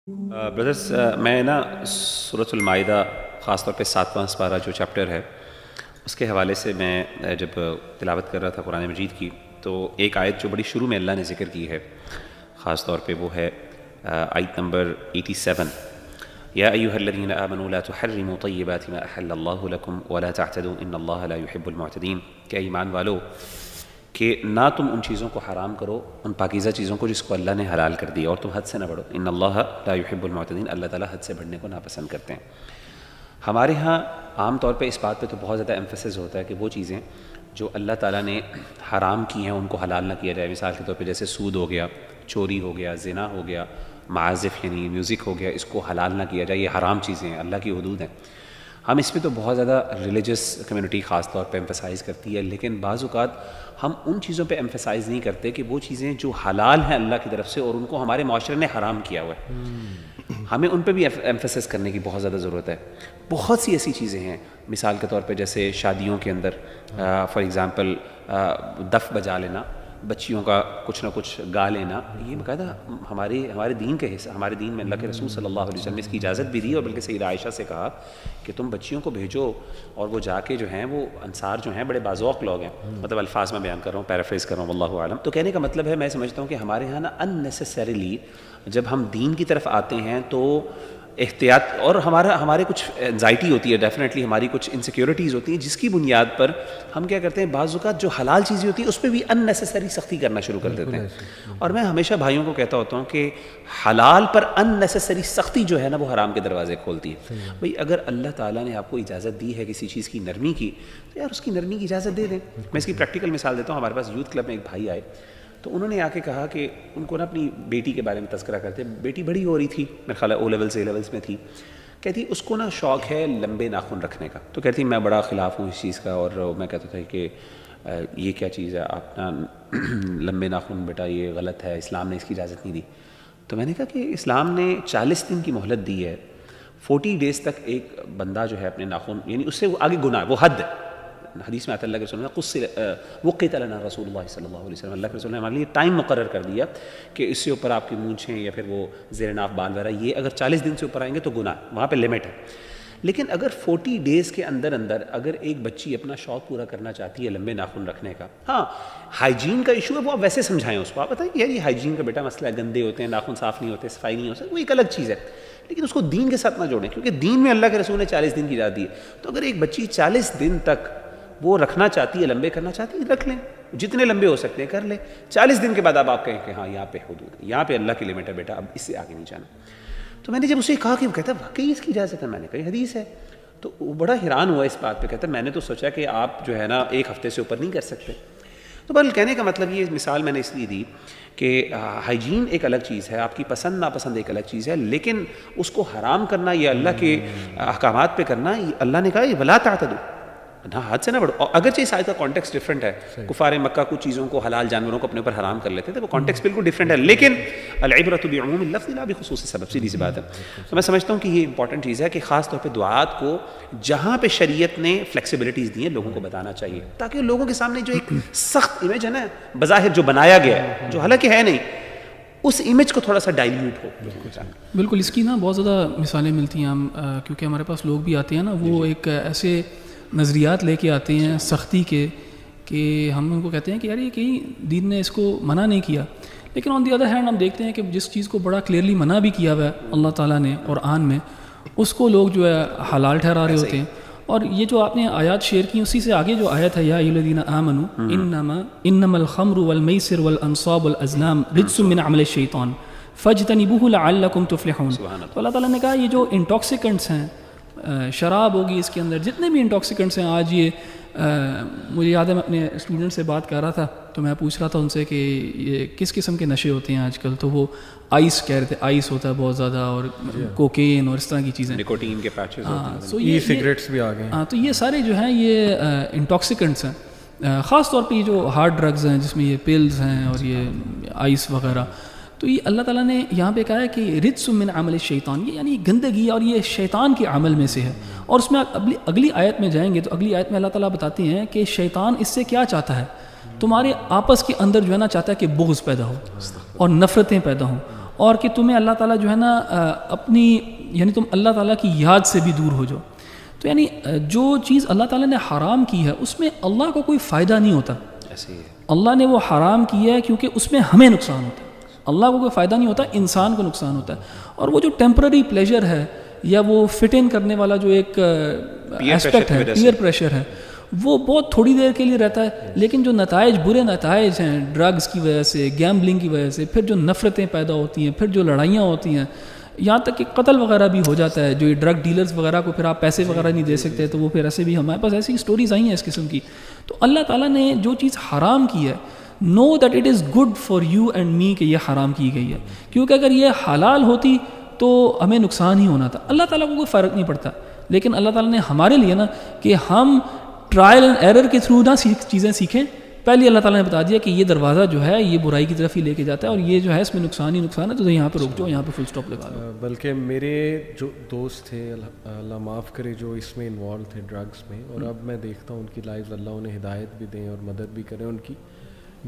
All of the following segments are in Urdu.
بردرس میں نا سورۃ المائدہ خاص طور پہ 7واں سپارہ جو چیپٹر ہے اس کے حوالے سے میں جب تلاوت کر رہا تھا قرآن مجید کی تو ایک آیت جو بڑی شروع میں اللہ نے ذکر کی ہے خاص طور پہ وہ ہے آیت نمبر 87 یا ایھا الذین آمنوا لا تحرموا طیبات ما احل اللہ لکم ولا تعتدوا ان اللہ لا يحب المعتدین کہ ایمان والو کہ نہ تم ان چیزوں کو حرام کرو، ان پاکیزہ چیزوں کو جس کو اللہ نے حلال کر دیا، اور تم حد سے نہ بڑھو، ان اللہ لا يحب المعتدین، اللہ تعالیٰ حد سے بڑھنے کو ناپسند کرتے ہیں۔ ہمارے ہاں عام طور پہ اس بات پہ تو بہت زیادہ ایمفسس ہوتا ہے کہ وہ چیزیں جو اللہ تعالیٰ نے حرام کی ہیں ان کو حلال نہ کیا جائے۔ مثال کے طور پہ جیسے سود ہو گیا، چوری ہو گیا، زنا ہو گیا، معازف یعنی میوزک ہو گیا، اس کو حلال نہ کیا جائے، یہ حرام چیزیں ہیں، اللہ کی حدود ہیں۔ ہم اس پہ تو بہت زیادہ ریلیجس کمیونٹی خاص طور پہ ایمفسائز کرتی ہے، لیکن بعض اوقات ہم ان چیزوں پہ ایمفسائز نہیں کرتے کہ وہ چیزیں جو حلال ہیں اللہ کی طرف سے اور ان کو ہمارے معاشرے نے حرام کیا ہوا ہے، ہمیں ان پہ بھی ایمفسس کرنے کی بہت زیادہ ضرورت ہے۔ بہت سی ایسی چیزیں ہیں، مثال کے طور پہ جیسے شادیوں کے اندر فار ایگزامپل دف بجا لینا، بچیوں کا کچھ نہ کچھ گا لینا، یہ باقاعدہ ہمارے دین کے حصہ، ہمارے دین میں اللہ کے رسول صلی اللہ علیہ وسلم نے اس کی اجازت بھی دی، اور بلکہ سیدہ عائشہ سے کہا کہ تم بچیوں کو بھیجو، اور وہ جا کے جو ہیں وہ انصار جو ہیں بڑے باذوق لوگ ہیں، مطلب الفاظ میں بیان کر رہا ہوں، پیرافریز کر رہا ہوں، واللہ اعلم۔ تو کہنے کا مطلب ہے، میں سمجھتا ہوں کہ ہمارے یہاں نا اننیسیسریلی جب ہم دین کی طرف آتے ہیں تو احتیاط، اور ہمارے کچھ انزائٹی ہوتی ہے، ڈیفینیٹلی ہماری کچھ انسیکیورٹیز ہوتی ہیں جس کی بنیاد پر ہم کیا کرتے ہیں، بعض اوقات جو حلال چیزیں ہوتی ہیں اس پہ بھی اننیسیسری سختی کرنا شروع کر دیتے ہیں۔ اور میں ہمیشہ بھائیوں کو کہتا ہوتا ہوں کہ حلال پر اننیسیسری سختی جو ہے نا وہ حرام کے دروازے کھولتی ہے۔ بھئی اگر اللہ تعالیٰ نے آپ کو اجازت دی ہے کسی چیز کی نرمی کی تو یار اس کی نرمی کی اجازت دے دیں۔ میں اس کی پریکٹیکل مثال دیتا ہوں، ہمارے پاس یوتھ کلب میں ایک بھائی آئے تو انہوں نے آ کے کہا کہ ان کو نا اپنی بیٹی کے بارے میں تذکرہ کرتے، بیٹی بڑی ہو رہی تھی، میرے خیال ہے او لیولز اے لیولز میں تھی، کہتی اس کو نا شوق ہے لمبے ناخن رکھنے کا، تو کہتی میں بڑا خلاف ہوں اس چیز کا، اور میں کہتا تھا کہ یہ کیا چیز ہے، آپ نا لمبے ناخن بیٹا یہ غلط ہے، اسلام نے اس کی اجازت نہیں دی۔ تو میں نے کہا کہ اسلام نے 40 دن کی مہلت دی ہے، 40 ڈیز تک ایک بندہ جو ہے اپنے ناخن، یعنی اس سے آگے گناہ، وہ حد ہے، حدیث میں آتا ہے اللہ کے رسول نے وقت لنا رسول اللہ صلی اللہ علیہ وسلم، اللہ کے رسول نے ہمارے لیے ٹائم مقرر کر دیا کہ اس سے اوپر آپ کی مونچھیں یا پھر وہ زیر ناف بال وغیرہ، یہ اگر 40 دن سے اوپر آئیں گے تو گناہ، وہاں پہ لمٹ ہے۔ لیکن اگر 40 ڈیز کے اندر اگر ایک بچی اپنا شوق پورا کرنا چاہتی ہے لمبے ناخن رکھنے کا، ہاں ہائیجین کا ایشو ہے، وہ آپ ویسے سمجھائیں اس کو، آپ بتائیں یار یہ ہائیجین کا بیٹا مسئلہ ہے، گندے ہوتے ہیں ناخن، صاف نہیں ہوتے، صفائی نہیں ہو سکتی، وہ ایک الگ چیز ہے، لیکن اس کو دین کے ساتھ نہ جوڑیں، کیونکہ دین میں اللہ کے رسول نے 40 دن کی اجازت دی ہے۔ تو اگر ایک بچی 40 دن تک وہ رکھنا چاہتی ہے، لمبے کرنا چاہتی ہے، رکھ لیں، جتنے لمبے ہو سکتے ہیں کر لیں۔ 40 دن کے بعد اب آپ کہیں کہ ہاں یہاں پہ حدود ہے، یہاں پہ اللہ کی لمٹ ہے بیٹا، اب اس سے آگے نہیں جانا۔ تو میں نے جب اسے کہا کہ وہ کہتا ہے واقعی اس کی اجازت ہے، میں نے کہا حدیث ہے، تو وہ بڑا حیران ہوا اس بات پہ، کہتا ہے میں نے تو سوچا کہ آپ جو ہے نا ایک ہفتے سے اوپر نہیں کر سکتے۔ تو بل کہنے کا مطلب یہ مثال میں نے اس لیے دی کہ ہائیجین ایک الگ چیز ہے، آپ کی پسند ناپسند ایک الگ چیز ہے، لیکن اس کو حرام کرنا یا اللہ کے احکامات پہ کرنا، اللہ نے کہا یہ ولا تعتدوا، نہ حد سے نہ بڑھو۔ اور اگرچہ اس آیت کا کانٹیکسٹ ڈفرینٹ ہے، کفار مکہ کچھ چیزوں کو، حلال جانوروں کو اپنے اوپر حرام کر لیتے تھے، وہ کانٹیکسٹ بالکل ڈفرینٹ ہے، لیکن العبرۃ بعموم اللفظ لا بخصوص السبب، سیدھی سی بات ہے۔ تو میں سمجھتا ہوں کہ یہ امپورٹنٹ چیز ہے کہ خاص طور پہ دعات کو جہاں پہ شریعت نے فلیکسیبلٹیز دی ہیں لوگوں کو بتانا چاہیے، تاکہ لوگوں کے سامنے جو ایک سخت امیج ہے نا بظاہر جو بنایا گیا ہے، جو حالانکہ ہے نہیں، اس امیج کو تھوڑا سا ڈائلیوٹ ہو۔ بالکل، اس کی نا بہت زیادہ مثالیں ملتی ہیں ہم، کیونکہ ہمارے پاس لوگ بھی آتے ہیں نا، وہ ایک ایسے نظریات لے کے آتے ہیں سختی کے کہ ہم ان کو کہتے ہیں کہ یار یہ کہیں دین نے اس کو منع نہیں کیا، لیکن آن دی ادر ہینڈ ہم دیکھتے ہیں کہ جس چیز کو بڑا کلیئرلی منع بھی کیا ہوا ہے اللہ تعالیٰ نے قرآن میں، اس کو لوگ جو ہے حلال ٹھہرا رہے ہوتے ہیں۔ اور یہ جو آپ نے آیات شیئر کی، اسی سے آگے جو آیت ہے یا ایھا الذین آمنوا انما الخمر والمیسر والانصاب والازلام رجس من عمل الشیطان فاجتنبوہ لعلکم تفلحون۔ تو اللہ تعالیٰ نے کہا یہ جو انٹاکسیکنٹس ہیں، شراب ہوگی اس کے اندر، جتنے بھی انٹاکسیکنٹس ہیں، آج یہ مجھے یاد ہے میں اپنے اسٹوڈنٹ سے بات کر رہا تھا تو میں پوچھ رہا تھا ان سے کہ یہ کس قسم کے نشے ہوتے ہیں آج کل، تو وہ آئس کہہ رہے تھے، آئس ہوتا ہے بہت زیادہ، اور کوکین اور اس طرح کی چیزیں، نکوٹین کے پیچز ہوتے ہیں، تو یہ سگریٹس بھی آ گئے ہیں۔ ہاں، تو یہ سارے جو ہیں یہ انٹاکسیکنٹس ہیں، خاص طور پہ یہ جو ہارڈ ڈرگز ہیں جس میں یہ پلز ہیں اور یہ آئس وغیرہ۔ تو یہ اللہ تعالیٰ نے یہاں پہ کہا ہے کہ رجس من عمل الشیطان، یہ یعنی گندگی اور یہ شیطان کے عمل میں سے ہے۔ اور اس میں اگلی آیت میں جائیں گے تو اگلی آیت میں اللہ تعالیٰ بتاتے ہیں کہ شیطان اس سے کیا چاہتا ہے، تمہارے آپس کے اندر جو ہے نا چاہتا ہے کہ بغض پیدا ہو اور نفرتیں پیدا ہوں اور کہ تمہیں اللہ تعالیٰ جو ہے نا اپنی یعنی تم اللہ تعالیٰ کی یاد سے بھی دور ہو جاؤ. تو یعنی جو چیز اللہ تعالیٰ نے حرام کی ہے اس میں اللہ کو کوئی فائدہ نہیں ہوتا. اللہ نے وہ حرام کیا ہے کیونکہ اس میں ہمیں نقصان ہوتا ہے. اللہ کو کوئی فائدہ نہیں ہوتا, انسان کو نقصان ہوتا ہے. اور وہ جو ٹیمپرری پلیجر ہے یا وہ فٹ ان کرنے والا جو ایک ایسپیکٹ ہے, پیئر پریشر ہے, وہ بہت تھوڑی دیر کے لیے رہتا ہے. لیکن جو نتائج, برے نتائج ہیں ڈرگز کی وجہ سے, گیمبلنگ کی وجہ سے, پھر جو نفرتیں پیدا ہوتی ہیں, پھر جو لڑائیاں ہوتی ہیں, یہاں تک کہ قتل وغیرہ بھی ہو جاتا ہے. جو یہ ڈرگ ڈیلرز وغیرہ کو پھر آپ پیسے وغیرہ نہیں دے سکتے تو وہ پھر ایسے بھی, ہمارے پاس ایسی سٹوریز آئی ہیں اس قسم کی. تو اللہ تعالیٰ نے جو چیز حرام کی ہے, no that it is good for you and me کہ یہ حرام کی گئی ہے, کیونکہ اگر یہ حلال ہوتی تو ہمیں نقصان ہی ہونا تھا. اللہ تعالیٰ کو کوئی فرق نہیں پڑتا, لیکن اللہ تعالیٰ نے ہمارے لیے نا کہ ہم ٹرائل اینڈ ایرر کے تھرو نہ چیزیں سیکھیں. پہلے اللہ تعالیٰ نے بتا دیا کہ یہ دروازہ جو ہے یہ برائی کی طرف ہی لے کے جاتا ہے, اور یہ جو ہے اس میں نقصان ہی نقصان ہے, تو یہاں پہ رک جاؤ, یہاں پہ فل اسٹاپ لگا لو. بلکہ میرے جو دوست تھے, اللہ معاف کرے, جو اس میں انوالو تھے ڈرگس میں, اور اب میں دیکھتا ہوں ان کی لائف, اللہ انہیں ہدایت بھی دیں اور مدد بھی کریں ان کی.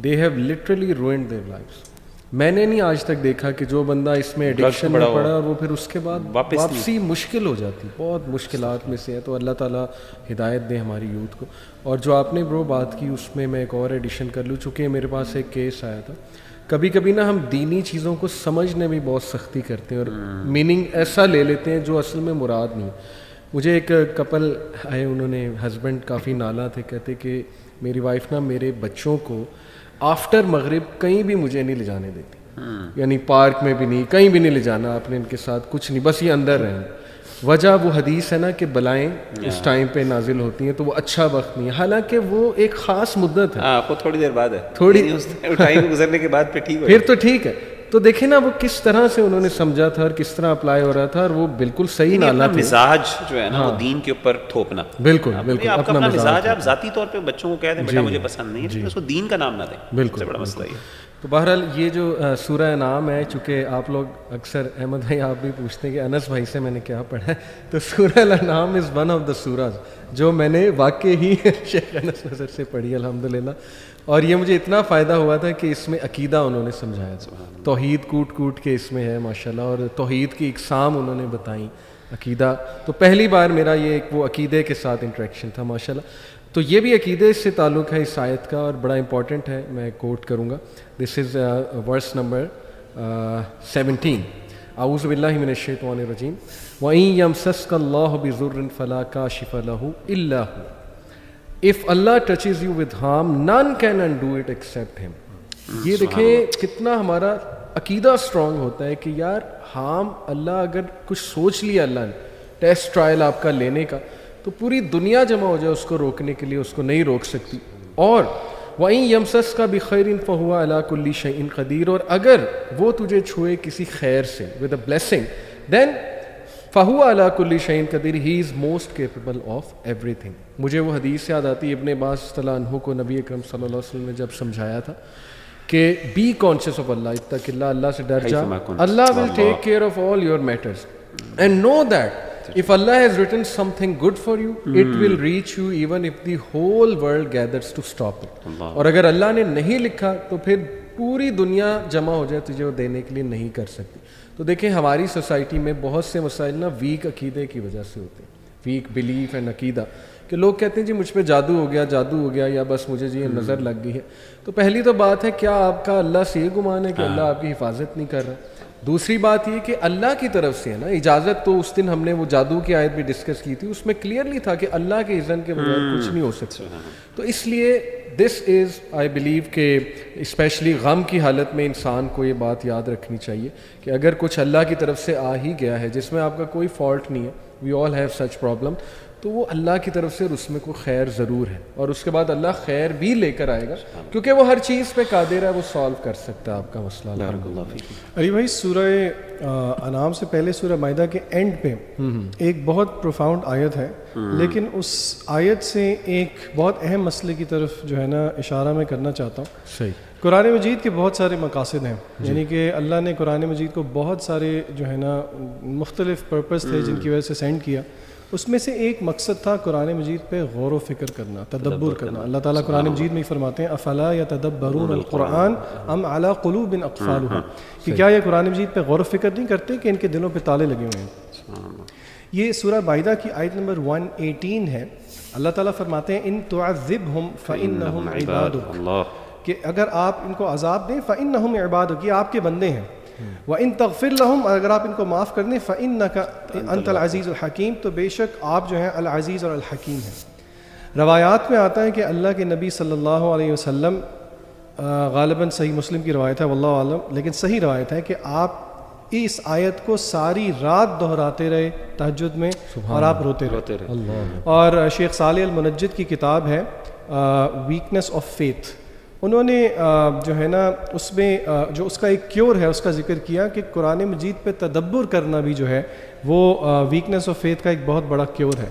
They have literally ruined their lives. میں نے نہیں آج تک دیکھا کہ جو بندہ اس میں ایڈکشن میں پڑا اور وہ پھر اس کے بعد واپسی مشکل ہو جاتی, بہت مشکلات میں سے ہے. تو اللہ تعالیٰ ہدایت دے ہماری یوتھ کو. اور جو آپ نے برو بات کی اس میں میں ایک اور ایڈیشن کر لوں, چونکہ میرے پاس ایک کیس آیا تھا. کبھی کبھی نا ہم دینی چیزوں کو سمجھنے میں بہت سختی کرتے ہیں اور میننگ ایسا لے لیتے ہیں جو اصل میں مراد نہیں. مجھے ایک کپل آئے, انہوں نے ہسبینڈ کافی نالا تھے, کہتے کہ میری وائف نا میرے بچوں کو آفٹر مغرب کہیں بھی مجھے نہیں لے جانے دیتی, یعنی پارک میں بھی نہیں, کہیں بھی نہیں لے جانا آپ نے ان کے ساتھ, کچھ نہیں, بس یہ اندر رہیں. وجہ وہ حدیث ہے نا کہ بلائیں اس ٹائم پہ نازل ہوتی ہیں تو وہ اچھا وقت نہیں ہے, حالانکہ وہ ایک خاص مدت ہے, وہ تھوڑی دیر بعد ہے, تھوڑی ٹائم گزرنے کے بعد پھر تو ٹھیک ہے. تو دیکھیں نا وہ کس طرح سے انہوں نے سمجھا تھا اور کس طرح اپلائی ہو رہا تھا, اور وہ بالکل صحیح نالا تھا. مزاج جو ہے نا وہ دین کے اوپر تھوپنا, بالکل بالکل آپ کا اپنا مزاج, آپ ذاتی طور پہ بچوں کو کہہ دیں بیٹا مجھے پسند نہیں ہے, اس کو دین کا نام نہ دیں, بالکل بڑا مسئلہ یہ. تو بہرحال یہ جو سورہ انعام ہے, چونکہ آپ لوگ اکثر احمد بھائی آپ بھی پوچھتے ہیں کہ انس بھائی سے میں نے کیا پڑھا ہے, تو سورہ الانعام از ون آف دا سوراز جو میں نے واقع ہی شیخ انس نظر سے پڑھی الحمدللہ. اور یہ مجھے اتنا فائدہ ہوا تھا کہ اس میں عقیدہ انہوں نے سمجھایا تھا, توحید کوٹ کوٹ کے اس میں ہے ماشاءاللہ, اور توحید کی اقسام انہوں نے بتائیں, عقیدہ. تو پہلی بار میرا یہ ایک وہ عقیدے کے ساتھ انٹریکشن تھا ماشاءاللہ. تو یہ بھی عقیدے سے تعلق ہے اس آیت کا, اور بڑا امپورٹنٹ ہے, میں کوٹ کروں گا. دس از ورس نمبر 17. اعوذ باللہ من الشیطان الرجیم. وَإِن يَمْسَسْكَ اللَّهُ بِضُرٍّ فَلَا كَاشِفَ لَهُ إِلَّا هُوَ. If Allah touches you with harm, none can undo it except him. یہ دیکھیں کتنا ہمارا عقیدہ اسٹرانگ ہوتا ہے کہ یار ہارم اللہ اگر کچھ سوچ لیا اللہ نے ٹیسٹ ٹرائل آپ کا لینے کا, تو پوری دنیا جمع ہو جائے اس کو روکنے کے لیے, اس کو نہیں روک سکتی. اور وَإِن يَمْسَسْكَ بِخَيْرٍ فَهُوَ عَلَى كُلِّ شَيْءٍ قَدِيرٌ. اور اگر وہ تجھے چھوئے کسی خیر سے with a blessing, then فَهُوَ عَلَى كُلِّ شَيْءٍ قَدِيرٌ. He is most capable of everything. مجھے وہ حدیث یاد آتی ہے, ابن عباس رضی اللہ عنہ کو نبی اکرم صلی اللہ علیہ وسلم نے جب سمجھایا تھا کہ بی کانشیس آف اللہ, اتق اللہ, اللہ سے ڈر جا, Allah will take care of all your matters, and know that if Allah has written something good for you, it will reach you even if the whole world gathers to stop it. اور اگر اللہ نے نہیں لکھا تو پھر پوری دنیا جمع ہو جائے تجھے وہ دینے کے لیے نہیں کر سکتی. تو دیکھیں ہماری سوسائٹی میں بہت سے مسائل نا ویک عقیدے کی وجہ سے ہوتے ہیں, ویک بلیف اینڈ عقیدہ, کہ لوگ کہتے ہیں جی مجھ پہ جادو ہو گیا, یا بس مجھے جی نظر لگ گئی ہے. تو پہلی تو بات ہے کیا آپ کا اللہ سے یہ گمان ہے کہ اللہ آپ کی حفاظت نہیں کر رہا؟ دوسری بات یہ کہ اللہ کی طرف سے ہے نا اجازت. تو اس دن ہم نے وہ جادو کی آیت بھی ڈسکس کی تھی, اس میں کلیئرلی تھا کہ اللہ کے اذن کے بغیر کچھ نہیں ہو سکتا. تو اس لیے دس از آئی بلیو کہ اسپیشلی غم کی حالت میں انسان کو یہ بات یاد رکھنی چاہیے کہ اگر کچھ اللہ کی طرف سے آ ہی گیا ہے جس میں آپ کا کوئی فالٹ نہیں ہے, وی آل ہیو سچ پرابلم, تو وہ اللہ کی طرف سے اور اس میں کوئی خیر ضرور ہے, اور اس کے بعد اللہ خیر بھی لے کر آئے گا کیونکہ وہ ہر چیز پہ قادر ہے, وہ سالو کر سکتا ہے آپ کا مسئلہ. علی بھائی سورہ انعام سے پہلے سورہ مائدہ کے اینڈ پہ ایک بہت پروفاؤنڈ آیت ہے, لیکن اس آیت سے ایک بہت اہم مسئلے کی طرف جو ہے نا اشارہ میں کرنا چاہتا ہوں. صحیح. قرآن مجید کے بہت سارے مقاصد ہیں, یعنی کہ اللہ نے قرآن مجید کو بہت سارے جو ہے نا مختلف پرپس تھے جن کی وجہ سے سینڈ کیا. اس میں سے ایک مقصد تھا قرآن مجید پہ غور و فکر کرنا، تدبر کرنا۔ اللہ تعالیٰ قرآن مجید میں فرماتے ہیں افلا یتدبرون القرآن ام علی قلوب اقفالها، کہ کیا یہ قرآن مجید پہ غور و فکر نہیں کرتے کہ ان کے دلوں پہ تالے لگے ہوئے ہیں۔ یہ سورہ مائدہ کی آیت نمبر 118 ہے۔ اللہ تعالیٰ فرماتے ہیں ان تعذبہم فانہم عبادک، کہ اگر آپ ان کو عذاب دیں فانہم عبادک، یہ آپ کے بندے ہیں، وَإِن تَغْفِرْ لَهُمْ، اگر آپ ان کو معاف کر دیں فَإِنَّكَ أَنْتَ الْعَزِيزُ الْحَكِيمُ، تو بے شک آپ جو ہیں العزیز اور الحکیم ہیں۔ روایات میں آتا ہے کہ اللہ کے نبی صلی اللہ علیہ وسلم، غالباً صحیح مسلم کی روایت ہے واللہ عالم، لیکن صحیح روایت ہے کہ آپ اس آیت کو ساری رات دہراتے رہے تہجد میں اور آپ روتے رہے۔ اور شیخ صالح المنجد کی کتاب ہے ویکنیس آف فیتھ، انہوں نے جو ہے نا اس میں جو اس کا ایک کیور ہے اس کا ذکر کیا کہ قرآن مجید پہ تدبر کرنا بھی جو ہے وہ ویکنیس آف فیتھ کا ایک بہت بڑا کیور ہے۔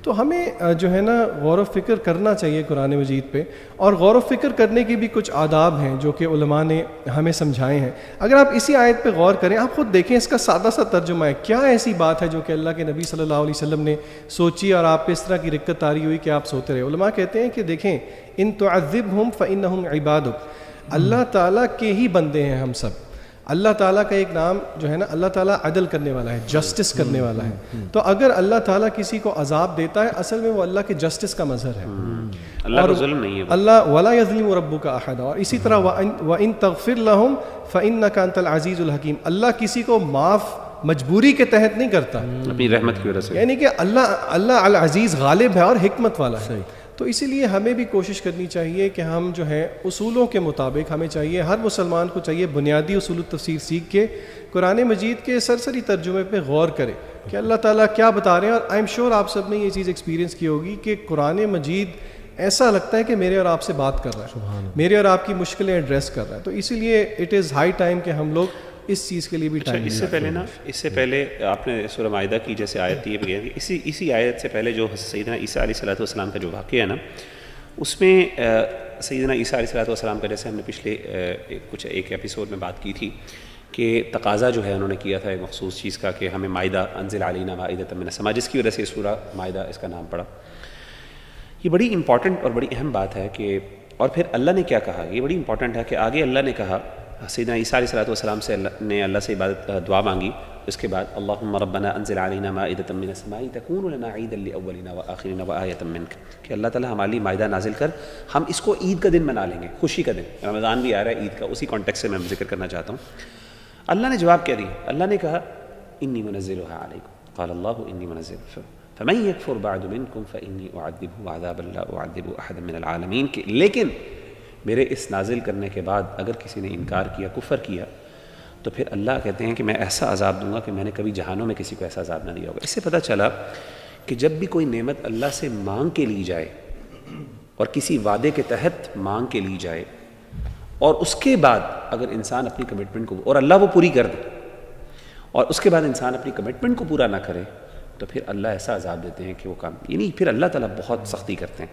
تو ہمیں جو ہے نا غور و فکر کرنا چاہیے قرآن مجید پہ، اور غور و فکر کرنے کے بھی کچھ آداب ہیں جو کہ علماء نے ہمیں سمجھائے ہیں۔ اگر آپ اسی آیت پہ غور کریں، آپ خود دیکھیں اس کا سادہ سا ترجمہ ہے، کیا ایسی بات ہے جو کہ اللہ کے نبی صلی اللہ علیہ وسلم نے سوچی اور آپ پہ اس طرح کی رکت طاری ہوئی کہ آپ سوتے رہے۔ علماء کہتے ہیں کہ دیکھیں ان تعذبہم فانہم عبادک، اللہ تعالیٰ کے ہی بندے ہیں ہم سب۔ اللہ تعالیٰ کا ایک نام جو ہے نا، اللہ تعالیٰ عدل کرنے والا ہے، جسٹس کرنے والا ہے۔ تو اگر اللہ تعالیٰ کسی کو عذاب دیتا ہے، اصل میں وہ اللہ کے جسٹس کا مظہر ہے، اللہ کا ظلم نہیں ہے، اللہ ولا یظلم ربک احدا۔ اور اسی طرح وَإِن تَغْفِرْ لَهُمْ فَإِنَّكَ أَنْتَ الْعَزِيزُ الْحَكِيمُ، اللہ کسی کو معاف مجبوری کے تحت نہیں کرتا، اپنی رحمت کی وجہ سے، یعنی کہ اللہ العزیز غالب ہے اور حکمت والا ہے۔ تو اسی لیے ہمیں بھی کوشش کرنی چاہیے کہ ہم جو ہیں اصولوں کے مطابق، ہمیں چاہیے، ہر مسلمان کو چاہیے بنیادی اصول التفسیر سیکھ کے قرآن مجید کے سرسری ترجمے پہ غور کرے کہ اللہ تعالیٰ کیا بتا رہے ہیں۔ اور آئی ایم شیور آپ سب نے یہ چیز ایکسپیرینس کی ہوگی کہ قرآن مجید ایسا لگتا ہے کہ میرے اور آپ سے بات کر رہا ہے، میرے اور آپ کی مشکلیں ایڈریس کر رہا ہے۔ تو اسی لیے اٹ از ہائی ٹائم کہ ہم لوگ اس چیز کے لیے بھی ٹائم۔ اس سے پہلے آپ نے سورہ مائدہ کی جیسے آیت یہ بھی ہے، اسی آیت سے پہلے جو سیدنا عیسیٰ علیہ السلام کا جو واقعہ ہے نا، اس میں سیدنا عیسیٰ علیہ السلام کا، جیسے ہم نے پچھلے ایک ایپیسوڈ میں بات کی تھی کہ تقاضا جو ہے انہوں نے کیا تھا ایک مخصوص چیز کا کہ ہمیں مائدہ انزل علینا مائدۃ من السماء، جس کی وجہ سے سورہ مائدہ اس کا نام پڑا۔ یہ بڑی امپورٹنٹ اور بڑی اہم بات ہے کہ، اور پھر اللہ نے کیا کہا، یہ بڑی امپورٹنٹ ہے کہ آگے اللہ نے کہا، سیدنا عیسیٰ علیہ السلام سے اللہ سے عبادت دعا مانگی، اس کے بعد اللہم ربنا انزل علینا مائدۃ من السماء تکون لنا عیدا لاولنا وآخرنا وآیۃ منک، کہ اللہ تعالیٰ ہمارے لیے مائدہ نازل کر، ہم اس کو عید کا دن منا لیں گے، خوشی کا دن، رمضان بھی آ رہا ہے عید کا، اسی کانٹیکس سے میں ذکر کرنا چاہتا ہوں۔ اللہ نے جواب کیا دیا، اللہ نے کہا انی منزلها علیکم، قال اللہ انی منزلها فمن یکفر بعد منکم فانی اعذبہ عذابا لا اعذب احدا من العالمین، لیکن میرے اس نازل کرنے کے بعد اگر کسی نے انکار کیا، کفر کیا، تو پھر اللہ کہتے ہیں کہ میں ایسا عذاب دوں گا کہ میں نے کبھی جہانوں میں کسی کو ایسا عذاب نہ دیا ہوگا۔ اس سے پتہ چلا کہ جب بھی کوئی نعمت اللہ سے مانگ کے لی جائے اور کسی وعدے کے تحت مانگ کے لی جائے، اور اس کے بعد اگر انسان اپنی کمٹمنٹ کو، اور اللہ وہ پوری کر دے، اور اس کے بعد انسان اپنی کمٹمنٹ کو پورا نہ کرے، تو پھر اللہ ایسا عذاب دیتے ہیں کہ وہ کام، یعنی پھر اللہ تعالیٰ بہت سختی کرتے ہیں۔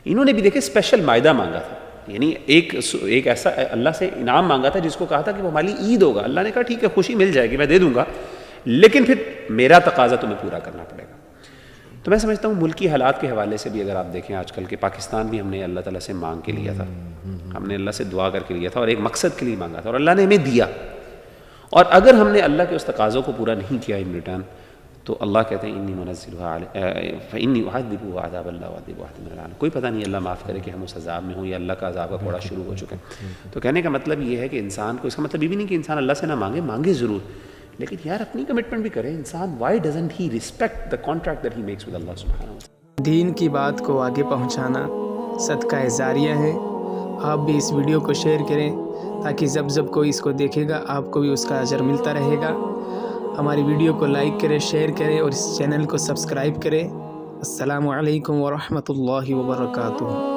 انہوں نے بھی دیکھے اسپیشل مائدہ مانگا تھا، یعنی ایک ایسا اللہ سے انعام مانگا تھا جس کو کہا تھا کہ وہ ہماری عید ہوگا، اللہ نے کہا ٹھیک ہے خوشی مل جائے گی، میں دے دوں گا، لیکن پھر میرا تقاضا تمہیں پورا کرنا پڑے گا۔ تو میں سمجھتا ہوں ملکی حالات کے حوالے سے بھی اگر آپ دیکھیں، آج کل کے پاکستان بھی ہم نے اللہ تعالیٰ سے مانگ کے لیا تھا، ہم نے اللہ سے دعا کر کے لیا تھا اور ایک مقصد کے لیے مانگا تھا، اور اللہ نے ہمیں دیا، اور اگر ہم نے اللہ کے اس تقاضوں کو پورا نہیں کیا ان ریٹرن، تو اللہ کہتے ہیں انی منزلها فانی اعذبہ عذابا لا اعذب احدا من العالمین، کوئی پتہ نہیں اللہ معاف کرے کہ ہم اس عذاب میں ہوں یا اللہ کا عذاب کا کوڑا شروع ہو چکا ہے۔ تو کہنے کا مطلب یہ ہے کہ انسان کو، اس کا مطلب یہ بھی نہیں کہ انسان اللہ سے نہ مانگے ضرور، لیکن یار اپنی کمٹمنٹ بھی کرے انسان۔ Why doesn't he respect the contract that he makes with Allah سبحانہ و تعالی۔ دین کی بات کو آگے پہنچانا صدقہ جاریہ ہے۔ آپ بھی اس ویڈیو کو شیئر کریں تاکہ جب کوئی اس کو دیکھے گا آپ کو بھی اس کا اجر ملتا رہے گا۔ ہماری ویڈیو کو لائک کریں، شیئر کریں اور اس چینل کو سبسکرائب کریں۔ السلام علیکم ورحمۃ اللہ وبرکاتہ۔